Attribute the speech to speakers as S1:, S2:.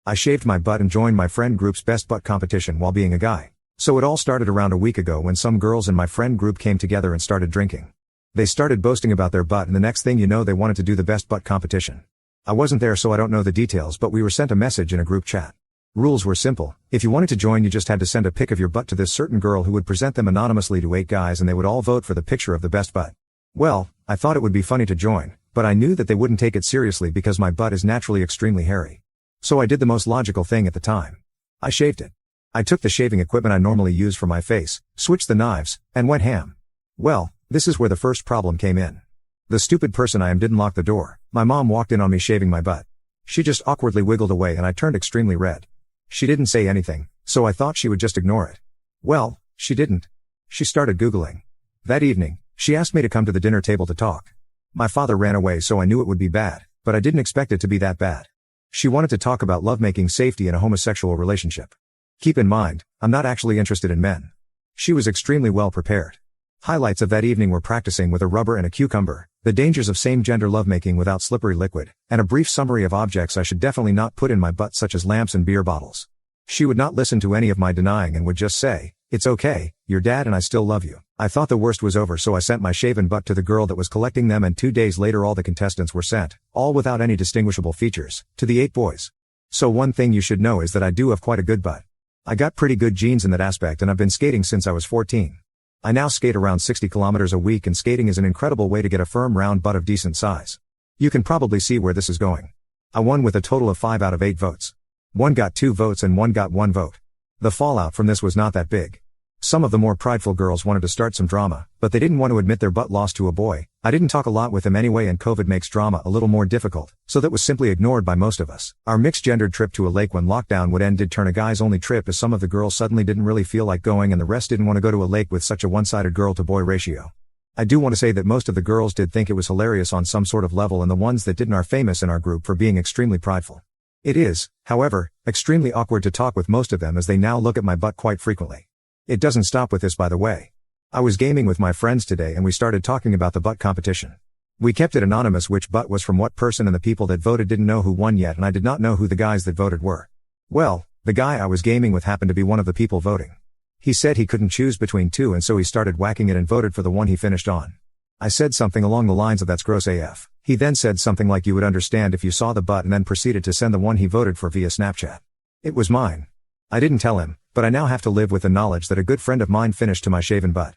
S1: I shaved my butt and joined my friend group's best butt competition while being a guy. So it all started around a week ago when some girls in my friend group came together and started drinking. They started boasting about their butt, and the next thing you know they wanted to do the best butt competition. I wasn't there, so I don't know the details, but we were sent a message in a group chat. Rules were simple. If you wanted to join, you just had to send a pic of your butt to this certain girl who would present them anonymously to 8 guys, and they would all vote for the picture of the best butt. Well, I thought it would be funny to join, but I knew that they wouldn't take it seriously because my butt is naturally extremely hairy. So I did the most logical thing at the time. I shaved it. I took the shaving equipment I normally use for my face, switched the knives, and went ham. Well, this is where the first problem came in. The stupid person I am didn't lock the door. My mom walked in on me shaving my butt. She just awkwardly wiggled away and I turned extremely red. She didn't say anything, so I thought she would just ignore it. Well, she didn't. She started Googling. That evening, she asked me to come to the dinner table to talk. My father ran away, so I knew it would be bad, but I didn't expect it to be that bad. She wanted to talk about lovemaking safety in a homosexual relationship. Keep in mind, I'm not actually interested in men. She was extremely well prepared. Highlights of that evening were practicing with a rubber and a cucumber, the dangers of same-gender lovemaking without slippery liquid, and a brief summary of objects I should definitely not put in my butt, such as lamps and beer bottles. She would not listen to any of my denying and would just say, "It's okay, your dad and I still love you." I thought the worst was over, so I sent my shaven butt to the girl that was collecting them, and 2 days later all the contestants were sent, all without any distinguishable features, to the 8 boys. So one thing you should know is that I do have quite a good butt. I got pretty good genes in that aspect, and I've been skating since I was 14. I now skate around 60 kilometers a week, and skating is an incredible way to get a firm round butt of decent size. You can probably see where this is going. I won with a total of 5 out of 8 votes. One got 2 votes and one got 1 vote. The fallout from this was not that big. Some of the more prideful girls wanted to start some drama, but they didn't want to admit their butt lost to a boy. I didn't talk a lot with them anyway, and COVID makes drama a little more difficult, so that was simply ignored by most of us. Our mixed-gendered trip to a lake when lockdown would end did turn a guys-only trip, as some of the girls suddenly didn't really feel like going and the rest didn't want to go to a lake with such a one-sided girl-to-boy ratio. I do want to say that most of the girls did think it was hilarious on some sort of level, and the ones that didn't are famous in our group for being extremely prideful. It is, however, extremely awkward to talk with most of them, as they now look at my butt quite frequently. It doesn't stop with this, by the way. I was gaming with my friends today and we started talking about the butt competition. We kept it anonymous which butt was from what person, and the people that voted didn't know who won yet, and I did not know who the guys that voted were. Well, the guy I was gaming with happened to be one of the people voting. He said he couldn't choose between 2, and so he started whacking it and voted for the one he finished on. I said something along the lines of "That's gross AF." He then said something like "You would understand if you saw the butt," and then proceeded to send the one he voted for via Snapchat. It was mine. I didn't tell him, but I now have to live with the knowledge that a good friend of mine finished to my shaven butt.